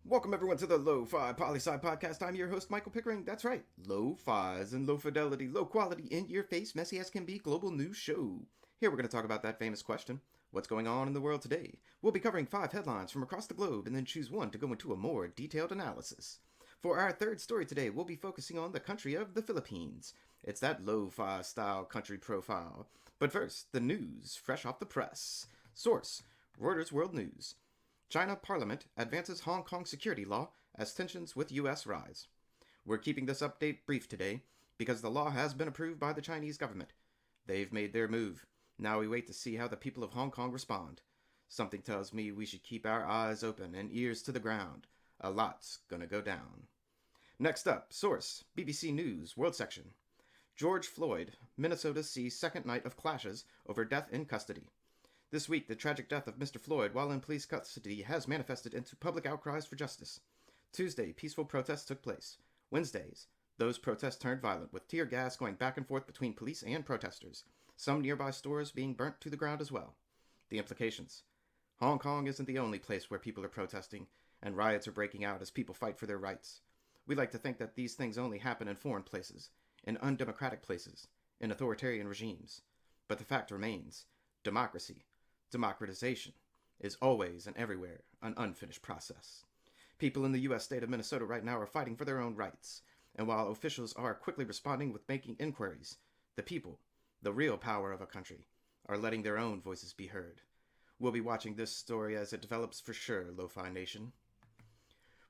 Welcome everyone to the Lofi Poli Sci podcast. I'm your host, Michael Pickering. That's right, low-fi's and low fidelity, low quality, in your face, messy as can be global news show. Here we're going to talk about that famous question: what's going on in the world today? We'll be covering 5 headlines from across the globe and then choose one to go into a more detailed analysis. For our third story today, we'll be focusing on the country of the Philippines. It's that lo-fi style country profile. But first, the news fresh off the press. Source: Reuters World News. China Parliament advances Hong Kong security law as tensions with U.S. rise. We're keeping this update brief today because the law has been approved by the Chinese government. They've made their move. Now we wait to see how the people of Hong Kong respond. Something tells me we should keep our eyes open and ears to the ground. A lot's gonna go down. Next up, source: BBC News, World Section. George Floyd, Minnesota sees second night of clashes over death in custody. This week, the tragic death of Mr. Floyd while in police custody has manifested into public outcries for justice. Tuesday, peaceful protests took place. Wednesdays, those protests turned violent, with tear gas going back and forth between police and protesters, some nearby stores being burnt to the ground as well. The implications: Hong Kong isn't the only place where people are protesting, and riots are breaking out as people fight for their rights. We like to think that these things only happen in foreign places, in undemocratic places, in authoritarian regimes. But the fact remains: democratization is always and everywhere an unfinished process. People in the U.S. state of Minnesota right now are fighting for their own rights, and while officials are quickly responding with making inquiries, the people, the real power of a country, are letting their own voices be heard. We'll be watching this story as it develops for sure, Lo-Fi Nation.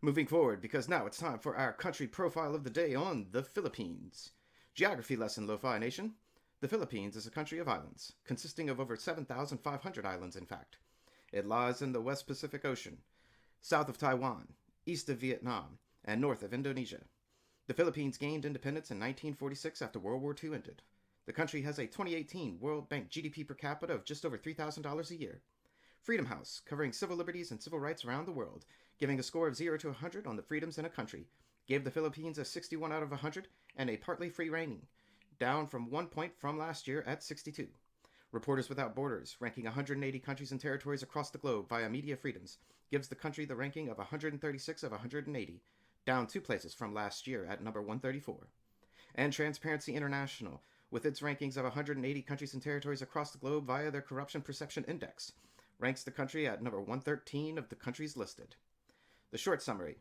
Moving forward, because now it's time for our country profile of the day on the Philippines. Geography lesson, Lo-Fi Nation. The Philippines is a country of islands, consisting of over 7,500 islands in fact. It lies in the West Pacific Ocean, south of Taiwan, east of Vietnam, and north of Indonesia. The Philippines gained independence in 1946 after World War II ended. The country has a 2018 World Bank GDP per capita of just over $3,000 a year. Freedom House, covering civil liberties and civil rights around the world, giving a score of 0 to 100 on the freedoms in a country, gave the Philippines a 61 out of 100 and a partly free rating, down from 1 point from last year at 62. Reporters Without Borders, ranking 180 countries and territories across the globe via media freedoms, gives the country the ranking of 136 of 180, down 2 places from last year at number 134. And Transparency International, with its rankings of 180 countries and territories across the globe via their Corruption Perception Index, ranks the country at number 113 of the countries listed. The short summary: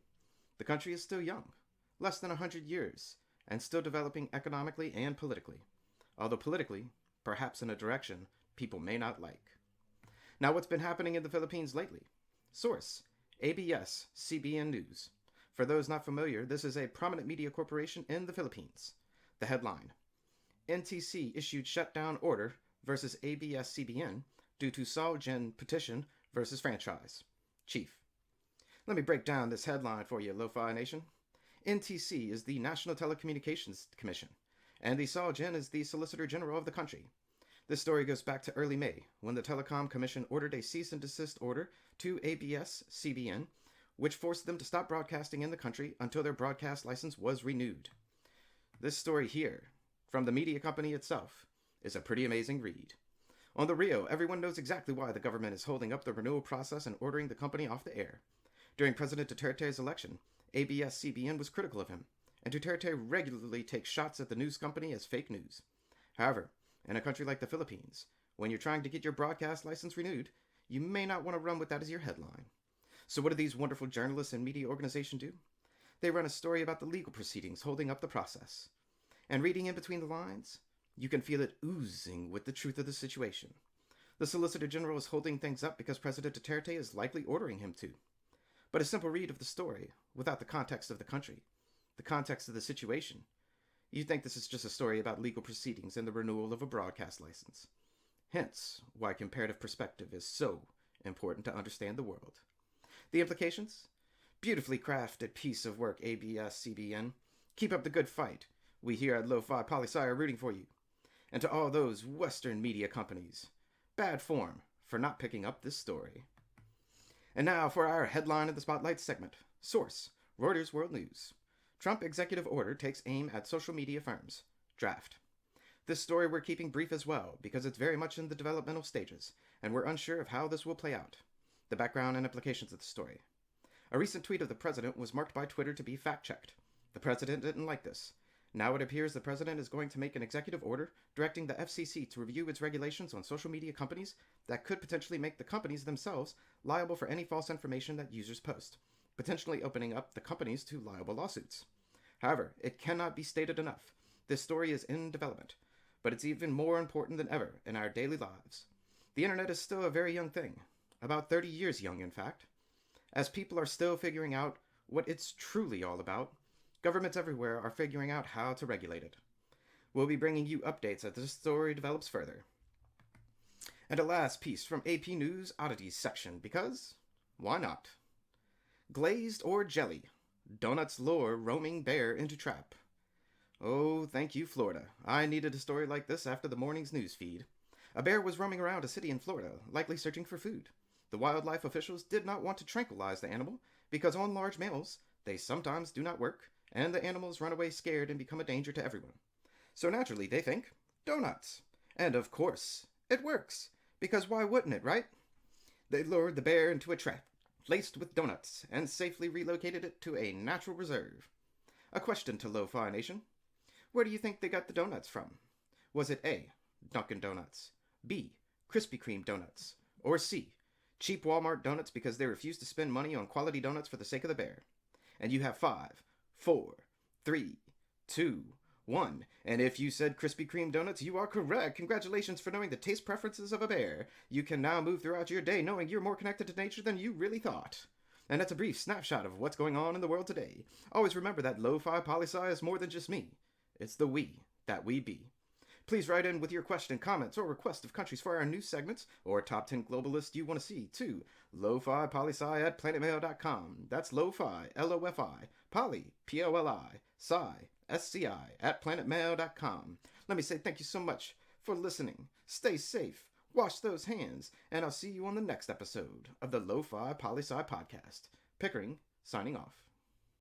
the country is still young, less than 100 years, and still developing economically and politically. Although politically, perhaps in a direction people may not like. Now, what's been happening in the Philippines lately? Source: ABS-CBN News. For those not familiar, this is a prominent media corporation in the Philippines. The headline: NTC issued shutdown order versus ABS-CBN due to Sol-Gen petition versus franchise. Chief. Let me break down this headline for you, Lo-Fi Nation. NTC is the National Telecommunications Commission, and the Sol-Gen is the Solicitor General of the country. This story goes back to early May, when the Telecom Commission ordered a cease and desist order to ABS-CBN, which forced them to stop broadcasting in the country until their broadcast license was renewed. This story here, from the media company itself, is a pretty amazing read. On the Rio, everyone knows exactly why the government is holding up the renewal process and ordering the company off the air. During President Duterte's election, ABS-CBN was critical of him, and Duterte regularly takes shots at the news company as fake news. However, in a country like the Philippines, when you're trying to get your broadcast license renewed, you may not want to run with that as your headline. So what do these wonderful journalists and media organizations do? They run a story about the legal proceedings holding up the process. And reading in between the lines, you can feel it oozing with the truth of the situation. The Solicitor General is holding things up because President Duterte is likely ordering him to. But a simple read of the story, without the context of the country, the context of the situation, you'd think this is just a story about legal proceedings and the renewal of a broadcast license. Hence, why comparative perspective is so important to understand the world. The implications? Beautifully crafted piece of work, ABS-CBN. Keep up the good fight. We here at Lofi Poli Sci are rooting for you. And to all those Western media companies, bad form for not picking up this story. And now for our headline of the Spotlight segment. Source: Reuters World News. Trump executive order takes aim at social media firms. Draft. This story we're keeping brief as well, because it's very much in the developmental stages, and we're unsure of how this will play out. The background and implications of the story. A recent tweet of the president was marked by Twitter to be fact-checked. The president didn't like this. Now it appears the president is going to make an executive order directing the FCC to review its regulations on social media companies that could potentially make the companies themselves liable for any false information that users post, potentially opening up the companies to liable lawsuits. However, it cannot be stated enough. This story is in development, but it's even more important than ever in our daily lives. The internet is still a very young thing, about 30 years young, in fact. As people are still figuring out what it's truly all about, governments everywhere are figuring out how to regulate it. We'll be bringing you updates as this story develops further. And a last piece from AP News Oddities section, because why not? Glazed or jelly? Donuts lure roaming bear into trap. Oh, thank you, Florida. I needed a story like this after the morning's news feed. A bear was roaming around a city in Florida, likely searching for food. The wildlife officials did not want to tranquilize the animal because on large mammals, they sometimes do not work, and the animals run away scared and become a danger to everyone. So naturally, they think, donuts. And of course, it works, because why wouldn't it, right? They lured the bear into a trap, laced with donuts, and safely relocated it to a natural reserve. A question to Lo-Fi Nation. Where do you think they got the donuts from? Was it A, Dunkin' Donuts, B, Krispy Kreme donuts, or C, cheap Walmart donuts because they refuse to spend money on quality donuts for the sake of the bear? And you have 5, 4, 3, 2, 1. And if you said Krispy Kreme donuts, you are correct. Congratulations for knowing the taste preferences of a bear. You can now move throughout your day knowing you're more connected to nature than you really thought. And that's a brief snapshot of what's going on in the world today. Always remember that Lofi Poli Sci is more than just me. It's the we that we be. Please write in with your question, comments, or request of countries for our news segments or top 10 global list you want to see to lofipolisci at planetmail.com. That's lofi, L-O-F-I, poly, P-O-L-I, sci, S-C-I, at planetmail.com. Let me say thank you so much for listening. Stay safe, wash those hands, and I'll see you on the next episode of the Lofi Poli Sci podcast. Pickering, signing off.